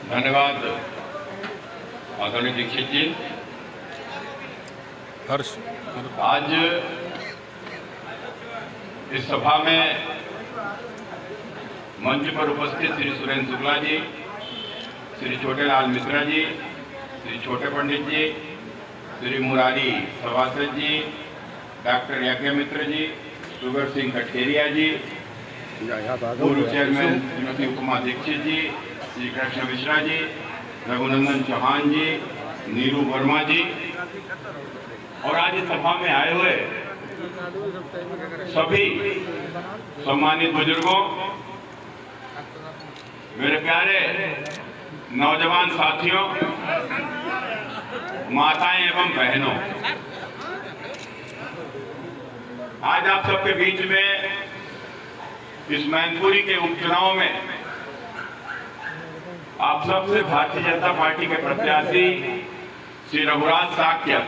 धन्यवाद आदरणीय दीक्षित जी। आज इस सभा में मंच पर उपस्थित श्री सुरेंद्र शुक्ला जी, श्री छोटेलाल मिश्रा जी, श्री छोटे पंडित जी, श्री मुरारी सवासद जी, डॉक्टर यज्ञ मित्र जी, सुगर सिंह कटकेरिया जी, पूर्व चेयरमैन श्रीमती उपमा दीक्षित जी, श्री कृष्ण मिश्रा जी, रघुनंदन चौहान जी, नीरू वर्मा जी और आज इस सभा में आए हुए सभी सम्मानित बुजुर्गों, मेरे प्यारे नौजवान साथियों, माताएं एवं बहनों, आज आप सबके बीच में इस मैनपुरी के उपचुनाव में आप सबसे भारतीय जनता पार्टी के प्रत्याशी श्री रघुराज साक्य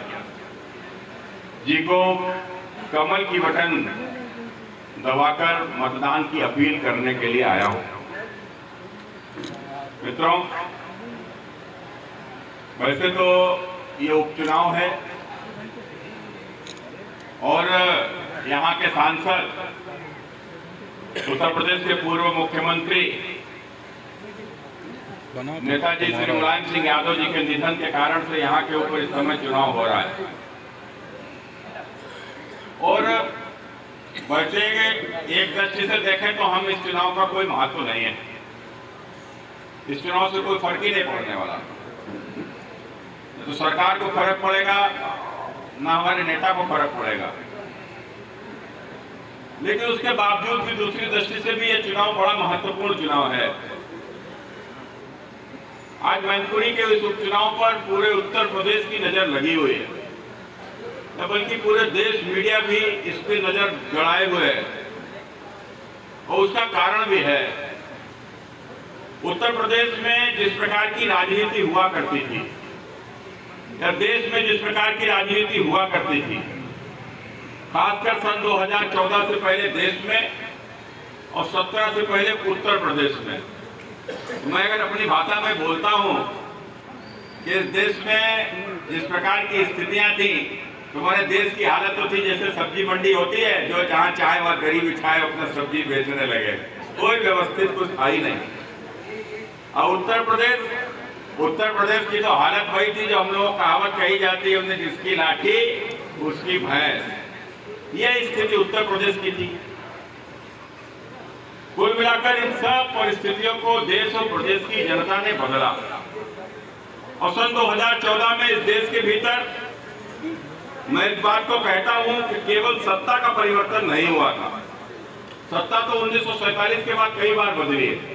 जी को कमल की बटन दबाकर मतदान की अपील करने के लिए आया हूं। मित्रों, वैसे तो ये उपचुनाव है और यहाँ के सांसद उत्तर प्रदेश के पूर्व मुख्यमंत्री नेताजी श्री मुलायम सिंह यादव जी के निधन के कारण से यहाँ के ऊपर इस समय चुनाव हो रहा है और वैसे एक दृष्टि से देखें तो हम इस चुनाव का कोई महत्व नहीं है। इस चुनाव से कोई फर्क ही नहीं पड़ने वाला। तो सरकार को फर्क पड़ेगा ना हमारे नेता को फर्क पड़ेगा, लेकिन उसके बावजूद भी दूसरी दृष्टि से भी ये चुनाव बड़ा महत्वपूर्ण चुनाव है। आज मैनपुरी के इस उपचुनाव पर पूरे उत्तर प्रदेश की नजर लगी हुई है, बल्कि पूरे देश मीडिया भी इस पे नजर गड़ाए हुए है और उसका कारण भी है। उत्तर प्रदेश में जिस प्रकार की राजनीति हुआ करती थी या देश में जिस प्रकार की राजनीति हुआ करती थी, खासकर सन 2014 से पहले देश में और 17 से पहले उत्तर प्रदेश में, मैं अगर अपनी भाषा में बोलता हूं कि इस देश में जिस प्रकार की स्थितियां थी, तुम्हारे देश की हालत तो थी जैसे सब्जी मंडी होती है, जो जहां चाहे वहां गरीब बिछाए अपना सब्जी बेचने लगे, कोई व्यवस्थित कुछ था ही नहीं। और उत्तर प्रदेश की तो हालत वही थी जो हम लोग कहावत कही जाती है, हमने जिसकी लाठी उसकी भैंस। यह स्थिति उत्तर प्रदेश की थी। कुल मिलाकर इन सब परिस्थितियों को देश और प्रदेश की जनता ने बदला और सन 2014 में इस देश के भीतर मैं इस बात को कहता हूं कि केवल सत्ता का परिवर्तन नहीं हुआ था। सत्ता तो 1947 के बाद कई बार बदली है।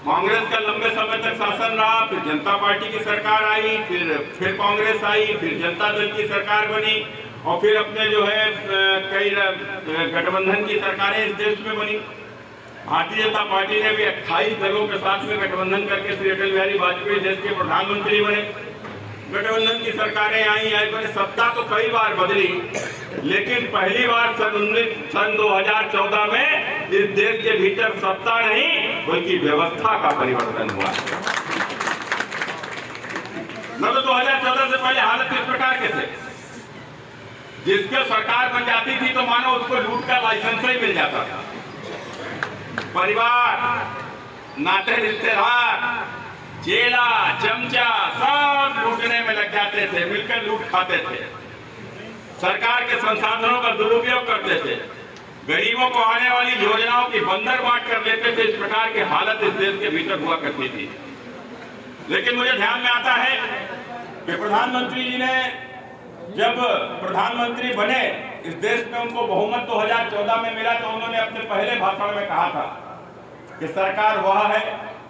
कांग्रेस का लंबे समय तक शासन रहा, फिर जनता पार्टी की सरकार आई, फिर कांग्रेस आई, फिर जनता दल की सरकार बनी और फिर अपने जो है कई गठबंधन की सरकारें इस देश में बनी। भारतीय जनता पार्टी ने भी 28 दलों के साथ में गठबंधन करके श्री अटल बिहारी वाजपेयी देश के प्रधानमंत्री बने। गठबंधन की सरकारें आई बने, सत्ता तो कई बार बदली, लेकिन पहली बार सन 2014 में इस देश के भीतर सत्ता नहीं बल्कि व्यवस्था का परिवर्तन हुआ। मतलब 2014 से पहले हालत इस प्रकार के थे, जिसके सरकार बन जाती थी तो मानो उसको लूट का लाइसेंस ही मिल जाता था। परिवार, नाते रिश्तेदार, चेला चमचा सब लूटने में लग जाते थे, मिलकर लूट खाते थे, सरकार के संसाधनों का दुरुपयोग करते थे, गरीबों को आने वाली योजनाओं की बंदर बांट कर लेते थे। इस प्रकार की हालत इस देश के भीतर हुआ करती थी। लेकिन मुझे ध्यान में आता है कि प्रधानमंत्री जी ने जब प्रधानमंत्री बने, इस देश में उनको बहुमत 2014 में मिला, तो उन्होंने अपने पहले भाषण में कहा था कि सरकार वह है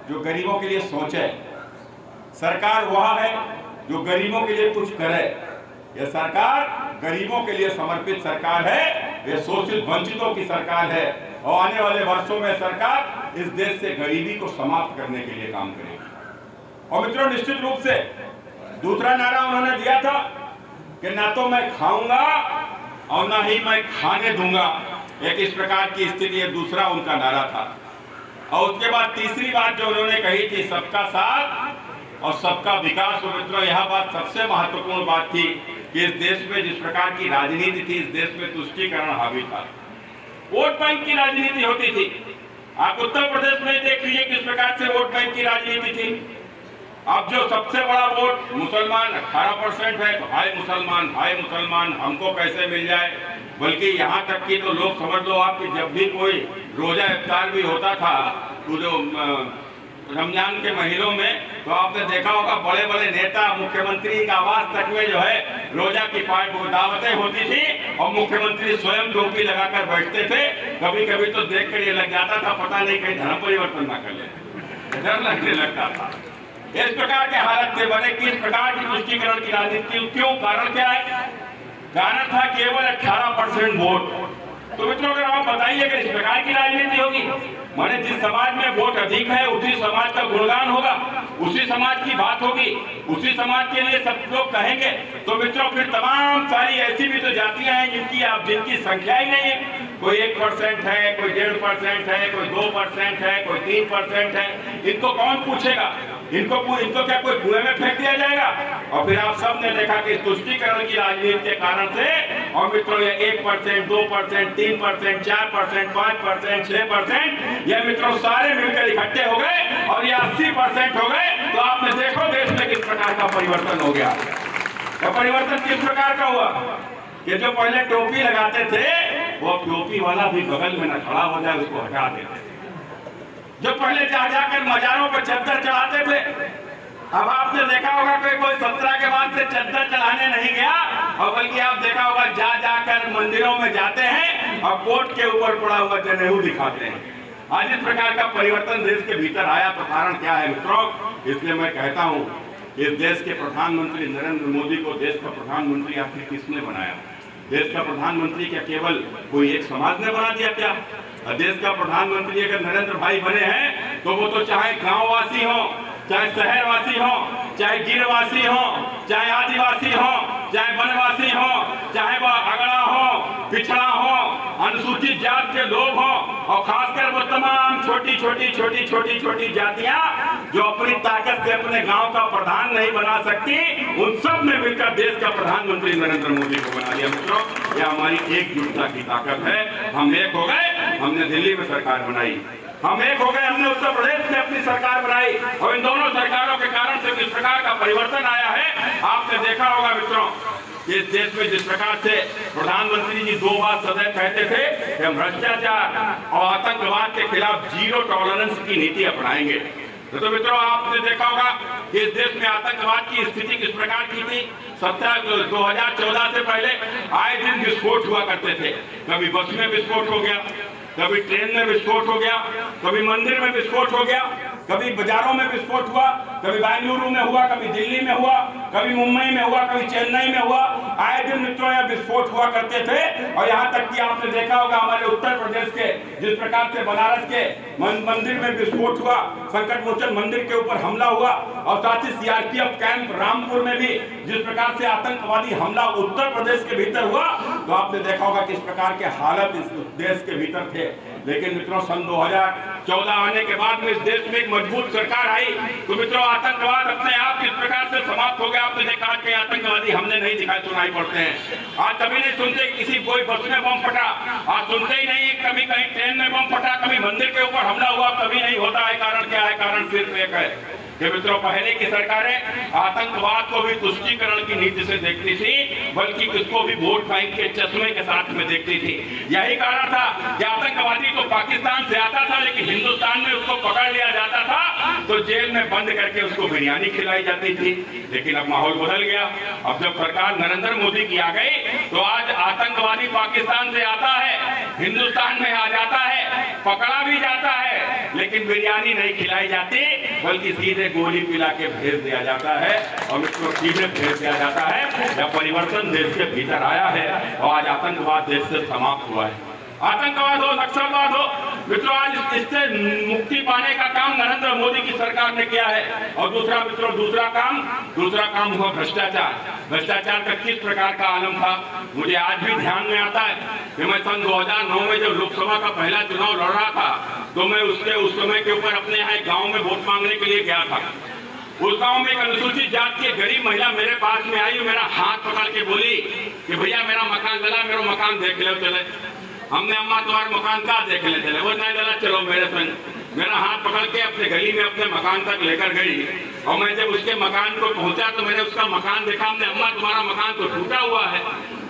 जो गरीबों के लिए सोचे, सरकार वह है जो गरीबों के लिए कुछ करे। यह सरकार गरीबों के लिए समर्पित सरकार है, यह शोषित वंचितों की सरकार है और आने वाले वर्षों में सरकार इस देश से गरीबी को समाप्त करने के लिए काम करेगी। और मित्रों, निश्चित रूप से दूसरा नारा उन्होंने दिया था कि ना तो मैं खाऊंगा और ना ही मैं खाने दूंगा। एक इस प्रकार की स्थिति, दूसरा उनका नारा था। और उसके बाद तीसरी बात जो उन्होंने कही थी, सबका साथ और सबका विकास। और मित्रों, यह बात सबसे महत्वपूर्ण बात थी कि इस देश में जिस प्रकार की राजनीति थी, इस देश में तुष्टीकरण हावी था, वोट बैंक की राजनीति होती थी। आप उत्तर प्रदेश में देख लीजिए किस प्रकार से वोट बैंक की राजनीति थी। अब जो सबसे बड़ा वोट मुसलमान 18% है, तो हाय मुसलमान हमको कैसे मिल जाए। बल्कि यहाँ तक कि तो लोग समझ लो आप कि जब भी कोई रोजा इफ्तार भी होता था, तो जो रमजान के महीनों में, तो आपने देखा होगा बड़े बड़े नेता, मुख्यमंत्री का आवास तक में जो है रोजा की दावतें होती थी और मुख्यमंत्री स्वयं टोपी लगाकर बैठते थे। कभी कभी तो देख कर ये लग जाता था पता नहीं कहीं धर्म परिवर्तन ना कर ले, डर लगने लगता था। इस प्रकार के हालत थे बने कि इस प्रकार की तुष्टीकरण की राजनीति क्यों, कारण क्या है? कारण था केवल 18% वोट। तो मित्रों, अगर आप बताइए कि इस प्रकार की राजनीति होगी, माने जिस समाज में वोट अधिक है उसी समाज का गुणगान होगा, उसी समाज की बात होगी, उसी समाज के लिए सब लोग कहेंगे, तो मित्रों फिर तमाम सारी ऐसी भी तो जातियां हैं जिनकी संख्या ही नहीं है। कोई 1% है, कोई 1.5% है, कोई 2% है, कोई 3% है। इनको कौन पूछेगा? इनको क्या कोई कुएं में फेंक दिया जाएगा? और फिर आप सब ने देखा कि तुष्टीकरण की राजनीति के कारण से, और मित्रों ये 1%, 2%, 3%, 4%, 5%, 6%, ये मित्रों सारे मिलकर इकट्ठे हो गए और ये 80% हो गए। तो आपने देखो देश में किस प्रकार का परिवर्तन हो गया। तो परिवर्तन किस प्रकार का हुआ कि जो पहले टोपी लगाते थे, वो टोपी वाला भी बगल में न खड़ा हो जाए उसको हटा देते। जो पहले जा जाकर मजारों पर चद्दर चढ़ाते थे, अब आपने देखा होगा कि कोई 17 के बाद से चद्दर चढ़ाने नहीं गया, और बल्कि आप देखा होगा जा जाकर मंदिरों में जाते हैं और कोट के ऊपर पड़ा हुआ जनेऊ दिखाते हैं। आज इस प्रकार का परिवर्तन देश के भीतर आया, तो कारण क्या है मित्रों? इसलिए मैं कहता हूं, इस देश के प्रधानमंत्री नरेंद्र मोदी को देश का प्रधानमंत्री आखिर किसने बनाया? देश का प्रधानमंत्री क्या केवल कोई एक समाज ने बना दिया क्या? देश का प्रधानमंत्री अगर नरेंद्र भाई बने हैं, तो वो तो चाहे गांववासी हो, चाहे शहरवासी हो, चाहे गिरवासी हो, चाहे आदिवासी हो, चाहे वनवासी हो, चाहे वह अगड़ा हो, पिछड़ा हो, अनुसूचित जात के लोग हो, और खासकर वो तमाम छोटी छोटी जातियां जो अपनी ताकत से अपने गांव का प्रधान नहीं बना सकती, उन सब ने मिलकर देश का प्रधानमंत्री नरेंद्र मोदी को बना दिया। मित्रों, यह हमारी एकजुटता की ताकत है। हम एक हो गए, हमने दिल्ली में सरकार बनाई, हम एक हो गए, हमने उत्तर प्रदेश में अपनी सरकार बनाई, और इन दोनों सरकारों के कारण से किस प्रकार का परिवर्तन आया है आपने देखा होगा। मित्रों, इस देश में जिस प्रकार से प्रधानमंत्री जी 2 बार सदैव कहते थे कि हम भ्रष्टाचार और आतंकवाद के खिलाफ 0 टॉलरेंस की नीति अपनाएंगे। तो मित्रों, आपने देखा होगा कि इस देश में आतंकवाद की स्थिति किस प्रकार की थी। 2014 से पहले आए दिन विस्फोट हुआ करते थे। कभी बस में विस्फोट हो गया, कभी ट्रेन में विस्फोट हो गया, कभी मंदिर में विस्फोट हो गया, कभी बाजारों में विस्फोट हुआ, कभी बेंगलुरु में हुआ, कभी दिल्ली में हुआ, कभी मुंबई में हुआ, कभी चेन्नई में हुआ। आए दिन मित्रों यह विस्फोट हुआ करते थे। और यहाँ तक कि आपने देखा होगा हमारे उत्तर प्रदेश के जिस प्रकार से बनारस के मंदिर में विस्फोट हुआ, संकट मोचन मंदिर के ऊपर हमला हुआ, और साथ ही सीआरपीएफ कैंप रामपुर में भी जिस प्रकार से आतंकवादी हमला उत्तर प्रदेश के भीतर हुआ, तो आपने देखा होगा किस प्रकार के हालत इस देश के भीतर थे। लेकिन मित्रों, सन 2014 आने के बाद में इस देश में एक मजबूत सरकार आई, तो मित्रों आतंकवाद अपने आप किस प्रकार से समाप्त हो गया। आपने देखा कि आतंकवादी हमले नहीं दिखाई सुनाई पड़ते हैं। आज कभी नहीं सुनते किसी कोई बस में बम फटा, आज सुनते ही नहीं, कभी कहीं ट्रेन में बम फटा, कभी मंदिर के ऊपर हमला हुआ, कभी नहीं होता है। कारण क्या है? कारण सिर्फ एक है कि मित्रों, पहले की सरकारें आतंकवाद को भी तुष्टीकरण की नीति से देखती थी, बल्कि उसको भी वोट बैंक के चश्मे के साथ में देखती थी। यही कारण था कि आतंकवादी तो पाकिस्तान से आता था, लेकिन हिंदुस्तान में उसको पकड़ लिया जाता था तो जेल में बंद करके उसको बिरयानी खिलाई जाती थी। लेकिन अब माहौल बदल गया। अब जब सरकार नरेंद्र मोदी की आ गई, तो आज आतंकवादी पाकिस्तान से आता है, हिंदुस्तान में आ जाता है, पकड़ा भी जाता है, लेकिन बिरयानी नहीं खिलाई जाती, बल्कि सीधे गोली पिला के भेज दिया जाता है, और मित्रों सीधे भेज दिया जाता है। जब परिवर्तन देश के भीतर आया है, और आज आतंकवाद देश से समाप्त हुआ है। आतंकवाद हो, नक्सलवाद हो, मित्रों आज इससे मुक्ति पाने का काम नरेंद्र मोदी की सरकार ने किया है। और दूसरा मित्रों दूसरा काम हुआ भ्रष्टाचार का किस प्रकार का आलम था। मुझे आज भी ध्यान में आता है कि मैं सन 2009 में जब लोकसभा का पहला चुनाव लड़ रहा था तो मैं उस समय के ऊपर अपने यहाँ गाँव में वोट मांगने के लिए गया था। उस गांव में एक अनुसूचित जात की गरीब महिला मेरे पास में आई, मेरा हाथ पकड़ के बोली कि भैया मेरा मकान लगा, मेरा मकान देख लो चले। हमने अम्मा तुम्हारा मकान का देख ले चले। वो नहीं लगा, चलो मेरे संग। मेरा हाथ पकड़ के अपने गली में अपने मकान तक लेकर गई और मैं जब उसके मकान को पहुंचा तो मैंने उसका मकान देखा। हमने अम्मा तुम्हारा मकान तो टूटा हुआ है।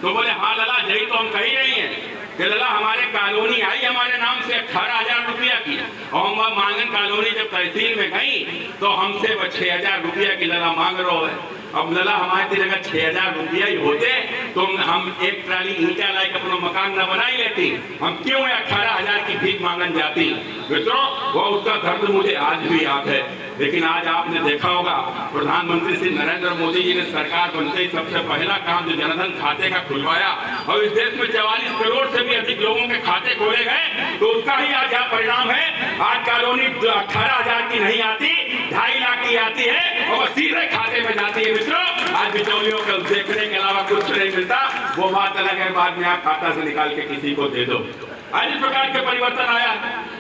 तो बोले हाँ लला, यही तो हम कही रही हैं कि लला हमारे कॉलोनी आई हमारे नाम से 18,000 रुपया की और हम मांगन कॉलोनी जब तहसील में गई तो हमसे 6,000 रुपया की लला मांग रहा है। अब लला हमारे जगह 6,000 रुपया ही होते तो हम एक ट्राली ईंटा लाइक अपना मकान न बना ही लेती। हम क्यों 18,000 की भीख मांगन जाती। मित्रों वो उसका दर्द मुझे आज भी याद है। लेकिन आज आपने देखा होगा प्रधानमंत्री श्री नरेंद्र मोदी जी ने सरकार बनते ही सबसे पहला काम जो जनधन खाते का खुलवाया और इस देश में 44 करोड़ से भी अधिक लोगों के खाते खोले गए तो उसका ही आज यह परिणाम है। आज कॉलोनी 18,000 की नहीं आती, 2.5 लाख की आती है और सीधे खाते में जाती है। मित्रों आज बिचौलियों को देखने के अलावा कुछ नहीं मिलता। वो बात अलग है, बाद में आप खाता से निकाल के किसी को दे दो। आज इस प्रकार के परिवर्तन आया।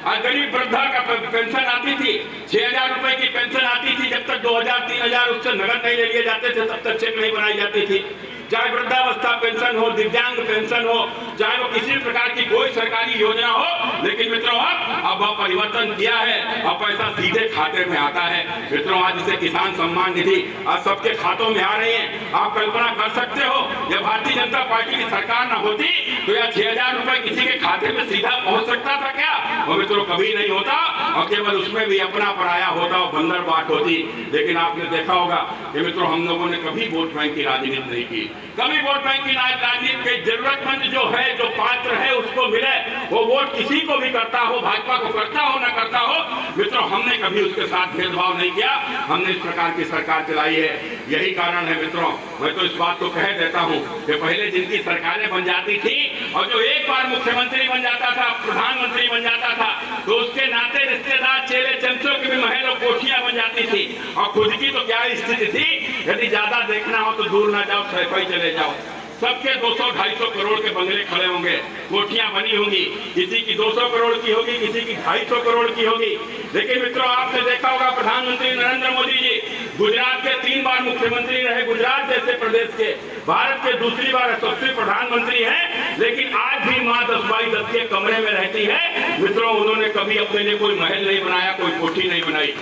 आज गरीब वृद्धा का पेंशन आती थी, 6,000 रुपए की पेंशन आती थी। जब तक 2,000-3,000 उससे नगद नहीं ले लिए जाते थे तब तक चेक नहीं बनाई जाती थी। चाहे वृद्धावस्था पेंशन हो, दिव्यांग पेंशन हो, चाहे वो किसी प्रकार की कोई सरकारी योजना हो। लेकिन मित्रों अब वह परिवर्तन किया है, अब पैसा सीधे खाते में आता है। मित्रों आज जैसे किसान सम्मान निधि आज सबके खातों में आ रही है। आप कल्पना कर सकते हो यह भारतीय जनता पार्टी की सरकार न होती तो यह 6,000 रुपए किसी के खाते में सीधा पहुंच सकता था क्या? और मित्रों कभी नहीं होता और केवल उसमें भी अपना पराया होता और बंदर बाट होती। लेकिन आपने देखा होगा कि मित्रों हम लोगों ने कभी वोट बैंक की राजनीति नहीं की। कभी वोट बैंक की राजनीति के जरूरतमंद जो है, जो पात्र है उसको मिले। वो वोट किसी को भी करता हो, भाजपा को करता हो न करता हो, मित्रों हमने कभी उसके साथ भेदभाव नहीं किया। हमने इस प्रकार की सरकार चलाई है। यही कारण है मित्रों, मैं तो इस बात को कह देता हूँ कि पहले जिनकी सरकारें बन जाती थी और जो एक बार मुख्यमंत्री बन जाता था, प्रधानमंत्री बन जाता था तो उसके नाते रिश्तेदार चेले चमचों की भी महल और कोठियां बन जाती थी। और खुद की तो क्या स्थिति थी, यदि ज्यादा देखना हो तो दूर ना जाओ, सैफई चले जाओ। सबके 200-250 करोड़ के बंगले खड़े होंगे, कोठियां बनी होंगी। किसी की 200 करोड़ की होगी, किसी की 250 करोड़ की होगी। लेकिन मित्रों आपने देखा होगा प्रधानमंत्री नरेंद्र मोदी जी गुजरात के 3 बार मुख्यमंत्री रहे। गुजरात जैसे प्रदेश के भारत के दूसरी बार यशस्वी प्रधानमंत्री हैं। लेकिन आज भी माँ 10x10 के कमरे में रहती है। मित्रों उन्होंने कभी अपने लिए कोई महल नहीं बनाया, कोई कोठी नहीं बनाई।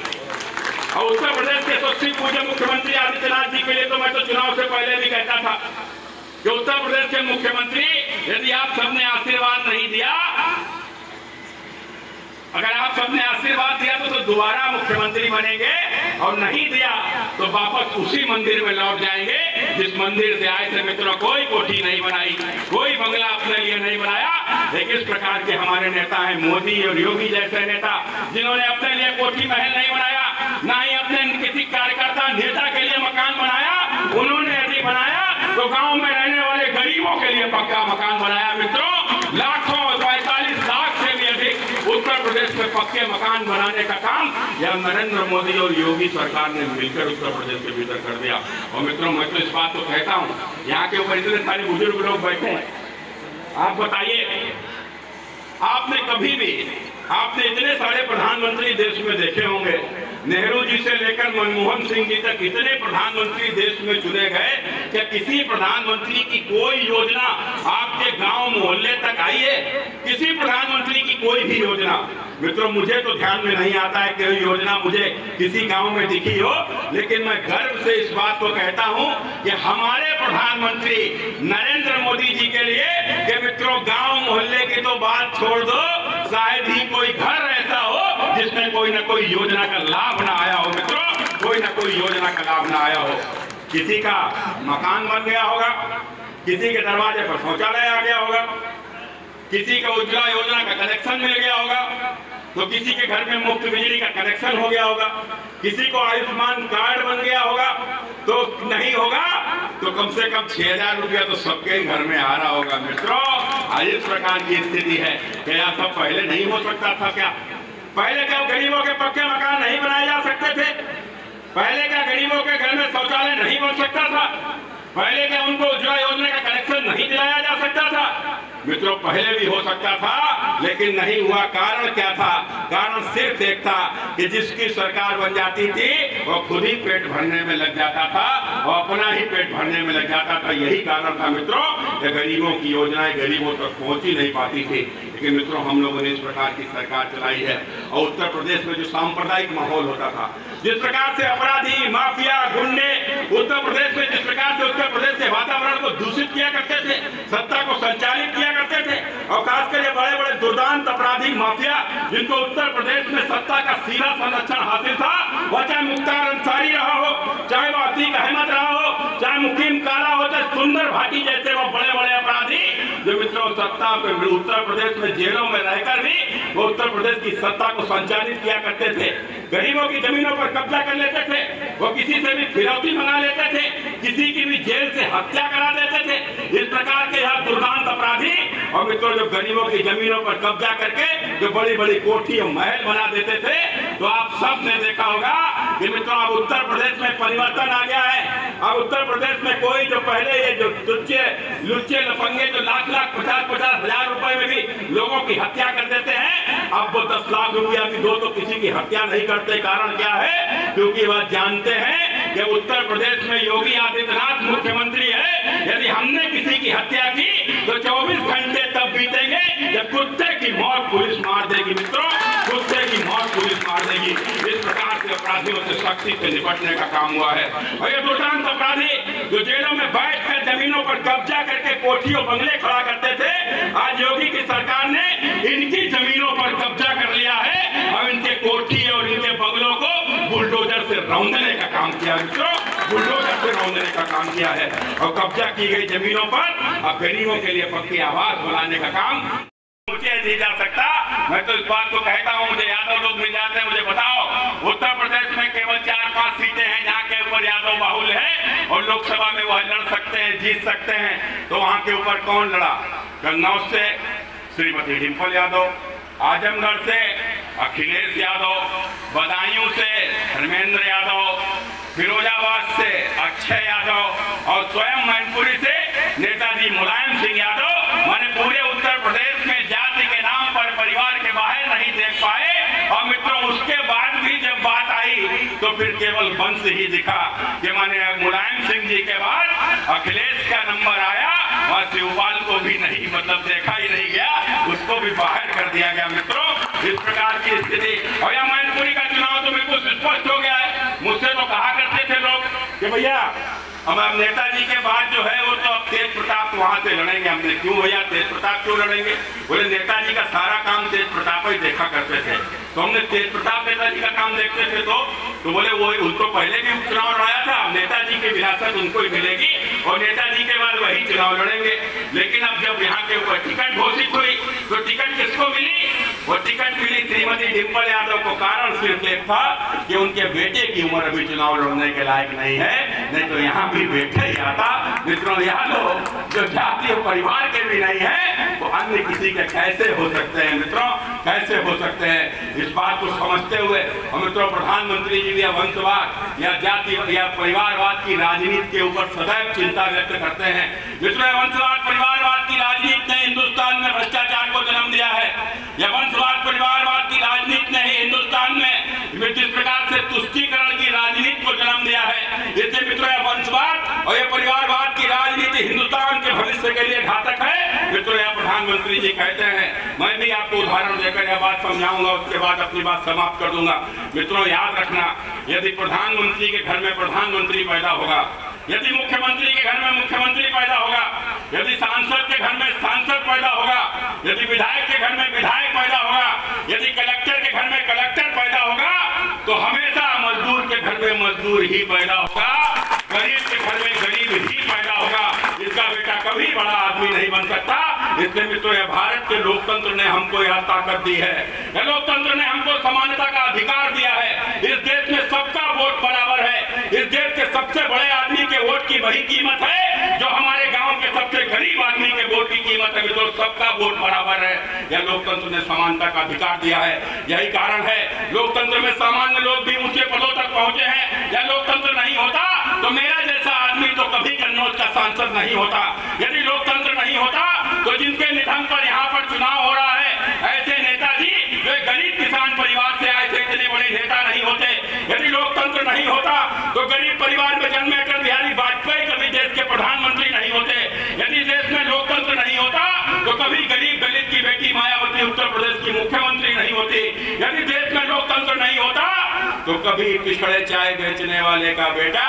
और उत्तर प्रदेश के यशस्वी पूज्य मुख्यमंत्री आदित्यनाथ जी के लिए तो मैं तो चुनाव से पहले भी कहता था कि उत्तर प्रदेश के मुख्यमंत्री यदि आप सबने आशीर्वाद नहीं दिया, अगर आप सबने आशीर्वाद दिया तो दोबारा मुख्यमंत्री बनेंगे और नहीं दिया तो वापस उसी मंदिर में लौट जाएंगे जिस मंदिर से आए थे। मित्रों कोई कोठी नहीं बनाई, कोई बंगला अपने लिए नहीं बनाया। लेकिन इस प्रकार के हमारे नेता हैं मोदी और योगी जैसे नेता जिन्होंने अपने लिए कोठी महल नहीं बनाया, ना ही अपने किसी कार्यकर्ता नेता के लिए मकान बनाया। उन्होंने यदि बनाया तो गांव में रहने वाले गरीबों के लिए पक्का मकान बनाया। मित्रों लाखों 45 लाख से भी अधिक उत्तर प्रदेश में पक्के मकान बनाने का काम यह नरेंद्र मोदी और योगी सरकार ने मिलकर उत्तर प्रदेश के भीतर कर दिया। और मित्रों मैं तो इस बात को कहता हूँ, यहाँ के ऊपर इतने सारे बुजुर्ग लोग बैठे हैं, आप बताइए आपने कभी भी आपने इतने सारे प्रधानमंत्री देश में देखे होंगे, नेहरू जी से लेकर मनमोहन सिंह जी तक इतने प्रधानमंत्री देश में चुने गए, क्या किसी प्रधानमंत्री की कोई योजना आपके गांव मोहल्ले तक आई है? किसी प्रधानमंत्री की कोई भी योजना? मित्रों मुझे तो ध्यान में नहीं आता है कि योजना मुझे किसी गांव में दिखी हो। लेकिन मैं गर्व से इस बात को कहता हूं कि हमारे प्रधानमंत्री नरेंद्र मोदी जी के लिए कि मित्रों गांव मोहल्ले की तो बात छोड़ दो, शायद ही कोई घर ऐसा हो जिसमें कोई ना कोई योजना का लाभ ना आया हो। मित्रों कोई ना कोई योजना का लाभ ना आया हो। किसी का मकान बन गया होगा, किसी के दरवाजे पर शौचालय आ गया होगा, किसी का उज्ज्वला योजना का कनेक्शन मिल गया होगा, तो किसी के घर में मुफ्त बिजली का कनेक्शन हो गया होगा, किसी को आयुष्मान कार्ड बन गया होगा। तो नहीं होगा तो कम से कम 6,000 रुपया तो सबके घर में आ रहा होगा। मित्रों इस प्रकार की स्थिति है कि यह सब पहले नहीं हो सकता था क्या? पहले क्या गरीबों के पक्के मकान नहीं बनाए जा सकते थे? पहले क्या गरीबों के घर में शौचालय नहीं बन सकता था? पहले क्या उनको उज्ज्वला योजना का कनेक्शन नहीं दिलाया जा सकता था? मित्रों, पहले भी हो सकता था, लेकिन नहीं हुआ। कारण क्या था? कारण सिर्फ एक था कि जिसकी सरकार बन जाती थी वो खुद ही पेट भरने में लग जाता था और अपना ही पेट भरने में लग जाता था। यही कारण था मित्रों कि गरीबों की योजनाएं गरीबों तक पहुंच ही नहीं पाती थी। लेकिन मित्रों, हम लोगों ने इस प्रकार की सरकार चलाई है और उत्तर प्रदेश में जो सांप्रदायिक माहौल होता था, जिस प्रकार से अपराधी, माफिया, गुंडे उत्तर प्रदेश में जिस प्रकार से उत्तर प्रदेश के वातावरण को दूषित किया करते थे, सत्ता को संचालित किया करते थे, और खासकर ये बड़े बड़े दुर्दांत अपराधी माफिया जिनको उत्तर प्रदेश में सत्ता का सीधा संरक्षण हासिल था, वह चाहे मुख्तार अंसारी रहा हो, चाहे वह अतीक अहमद रहा हो, चाहे मुकीम काला हो, चाहे सुंदर भाटी जैसे वो बड़े बड़े अपराधी जो मित्रों सत्ता उत्तर प्रदेश में जेलों में रहकर भी वो उत्तर प्रदेश की सत्ता को संचालित किया करते थे। गरीबों की जमीनों पर कब्जा कर लेते थे, वो किसी से भी फिरौती मंगा लेते थे, किसी की भी जेल से हत्या करा देते थे। इस प्रकार के यहाँ दुर्दांत अपराधी और मित्रों जो गरीबों की जमीनों पर कब्जा करके जो बड़ी बड़ी कोठी और महल बना देते थे, तो आप सब ने देखा होगा कि मित्रों अब उत्तर प्रदेश में परिवर्तन आ गया है। अब उत्तर प्रदेश में कोई जो पहले ये जो लुच्चे लफंगे जो लाख लाख 50-50 हजार रुपए में भी लोगों की हत्या कर देते हैं, अब वो 10 लाख रुपया भी दो तो किसी की हत्या नहीं करते। कारण क्या है? क्योंकि वह जानते हैं कि उत्तर प्रदेश में योगी आदित्यनाथ मुख्यमंत्री है। यदि हमने किसी की हत्या की तो 24 घंटे तब बीतेंगे जब कुत्ते की मौत पुलिस मार देगी। मित्रों, कुत्ते की मौत पुलिस मार देगी। इस प्रकार से अपराधियों से सख्ती से निपटने का काम हुआ है। और ये दुर्दांत अपराधी जो जेलों में बैठकर जमीनों पर कब्जा करके कोठियों बंगले खड़ा करते थे, आज योगी की सरकार ने इनकी जमीनों पर कब्जा कर लिया है और इनके कोठी और इनके बंगलों को बुलडोजर से रौंदने का काम किया। मित्रों, बुलडोजर से रौंदने का काम किया है और कब्जा की गई जमीनों पर अब गरीबों के लिए पक्की आवास बनाने का काम नहीं जा सकता। मैं तो इस बात को कहता हूँ, मुझे यादव लोग मिल जाते हैं, मुझे बताओ उत्तर प्रदेश में केवल 4-5 सीटें हैं जहाँ के ऊपर यादव बाहुल है और लोकसभा में वह लड़ सकते हैं, जीत सकते हैं। तो वहाँ के ऊपर कौन लड़ा? कन्नौज से श्रीमती डिम्पल यादव, आजमगढ़ से अखिलेश यादव, बदायूं से धर्मेंद्र यादव, फिरोजाबाद से अक्षय यादव और स्वयं मैनपुरी से नेताजी मुलायम सिंह यादव। माने पूरे उत्तर प्रदेश में जाति के नाम पर परिवार के बाहर नहीं देख पाए। और मित्रों, उसके बाद भी जब बात आई तो फिर केवल वंश ही दिखा कि माने मुलायम सिंह जी के बाद अखिलेश का नंबर आया, वह शिवपाल को भी नहीं मतलब देखा ही नहीं गया, उसको भी बाहर कर दिया गया। मित्रों, इस प्रकार की स्थिति। और यह मैनपुरी का चुनाव तो बिल्कुल स्पष्ट हो गया है। मुझसे तो कहा करते थे लोग कि भैया अब नेताजी के बाद जो है वो तो अब तेज प्रताप वहां से लड़ेंगे। हमने क्यों भैया तेज प्रताप क्यों लड़ेंगे? बोले नेताजी का सारा काम तेज प्रताप ही देखा करते थे। तो हमने तेज प्रताप नेताजी का काम देखते थे तो बोले वो उनको पहले भी चुनाव लड़ाया था, नेताजी की विरासत उनको ही मिलेगी और नेताजी के बाद वही चुनाव लड़ेंगे। लेकिन अब जब यहाँ के ऊपर टिकट घोषित हुई तो टिकट किसको मिली? वो टिकट मिली श्रीमती डिम्पल यादव को। कारण सिर्फ एक था कि उनके बेटे की उम्र अभी चुनाव लड़ने के लायक नहीं है, नहीं तो यहाँ भी बेटे ही आता। मित्रों, यहाँ लोग जो जातीय परिवार के भी नहीं है वो अन्य किसी के कैसे हो सकते हैं? मित्रों, कैसे हो सकते हैं? इस बात को समझते हुए और मित्रों प्रधानमंत्री जी या वंशवाद या जाति या परिवारवाद की राजनीति के ऊपर सदैव चिंता व्यक्त करते हैं। मित्रों, वंशवाद परिवारवाद की राजनीति ने हिंदुस्तान में भ्रष्टाचार को जन्म दिया है। यह वंशवाद परिवारवाद की राजनीति ने हिंदुस्तान में जिस प्रकार से तुष्टीकरण की राजनीति को जन्म दिया है, इससे मित्रों यह वंशवाद और यह परिवारवाद की राजनीति हिंदुस्तान के भविष्य के लिए घातक है। मित्रों, यह प्रधानमंत्री जी कहते हैं, मैं भी आपको उदाहरण देकर यह बात समझाऊंगा, उसके बाद अपनी बात समाप्त कर दूंगा। मित्रों, याद रखना, यदि प्रधानमंत्री के घर में प्रधानमंत्री पैदा होगा, यदि मुख्यमंत्री के घर में मुख्यमंत्री पैदा होगा, यदि सांसद के घर में सांसद पैदा होगा, यदि विधायक के घर में विधायक पैदा होगा, यदि कलेक्टर के घर में कलेक्टर पैदा होगा, तो हमेशा मजदूर के घर में मजदूर ही पैदा होगा, गरीब के घर में गरीब ही पैदा होगा। इसका बेटा कभी बड़ा आदमी नहीं बन सकता। इसलिए मित्रों, यह भारत के लोकतंत्र ने हमको यह ताकत दी है, यह लोकतंत्र ने हमको समानता का अधिकार दिया है। इस देश में सबका वोट बराबर है। इस देश के सबसे बड़े आदमी के वोट की वही कीमत है जो हमारे गांव के सबसे गरीब आदमी के वोट की कीमत है। मित्रों, सबका वोट बराबर है। यह लोकतंत्र ने समानता का अधिकार दिया है। यही कारण है लोकतंत्र में सामान्य लोग भी ऊंचे पदों तक पहुंचे हैं। यह लोकतंत्र नहीं होता तो मेरा जैसा आदमी तो कभी कन्नौज का सांसद नहीं होता। यदि लोकतंत्र नहीं होता तो जिनके निधन पर यहाँ पर चुनाव हो रहा है, ऐसे नेताजी जो गरीब किसान परिवार से आए थे, इतने बड़े नेता नहीं होते। यदि लोकतंत्र नहीं होता तो गरीब परिवार में जन्मे अटल बिहारी वाजपेयी कभी देश के प्रधानमंत्री नहीं होते। यदि देश में लोकतंत्र नहीं होता तो कभी गरीब दलित की बेटी मायावती उत्तर प्रदेश की मुख्यमंत्री नहीं होती। यदि देश में लोकतंत्र नहीं होता तो कभी पिछड़े चाय बेचने वाले का बेटा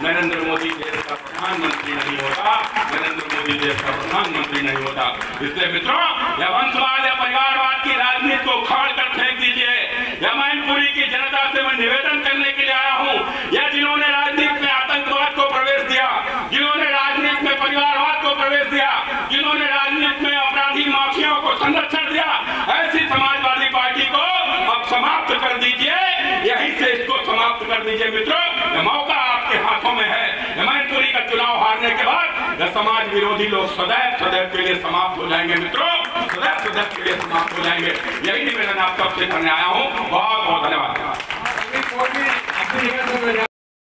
नरेंद्र मोदी देश का प्रधानमंत्री नहीं होता। नरेंद्र मोदी देश का प्रधानमंत्री नहीं होता। इसलिए मित्रों, यह वंशवाद या परिवारवाद की राजनीति को उखाड़ कर फेंक दीजिए। यह मैनपुरी की जनता से मैं निवेदन करने के लिए आया हूँ। यह जिन्होंने राजनीति में आतंकवाद को प्रवेश दिया, जिन्होंने राजनीति में परिवारवाद को प्रवेश दिया, जिन्होंने राजनीति में अपराधी माफियाओं को संरक्षण दिया, ऐसी समाजवादी पार्टी को अब समाप्त कर दीजिए। यहीं से इसको समाप्त कर दीजिए। मित्रों, यह मौका आपके हाथों में है। मैनपुरी का चुनाव हारने के बाद यह समाज विरोधी लोग सदैव सदैव के लिए समाप्त हो जाएंगे। मित्रों, सदैव सदैव के लिए समाप्त हो जाएंगे। यही निवेदन आप सबसे करने आया हूँ। बहुत बहुत धन्यवाद।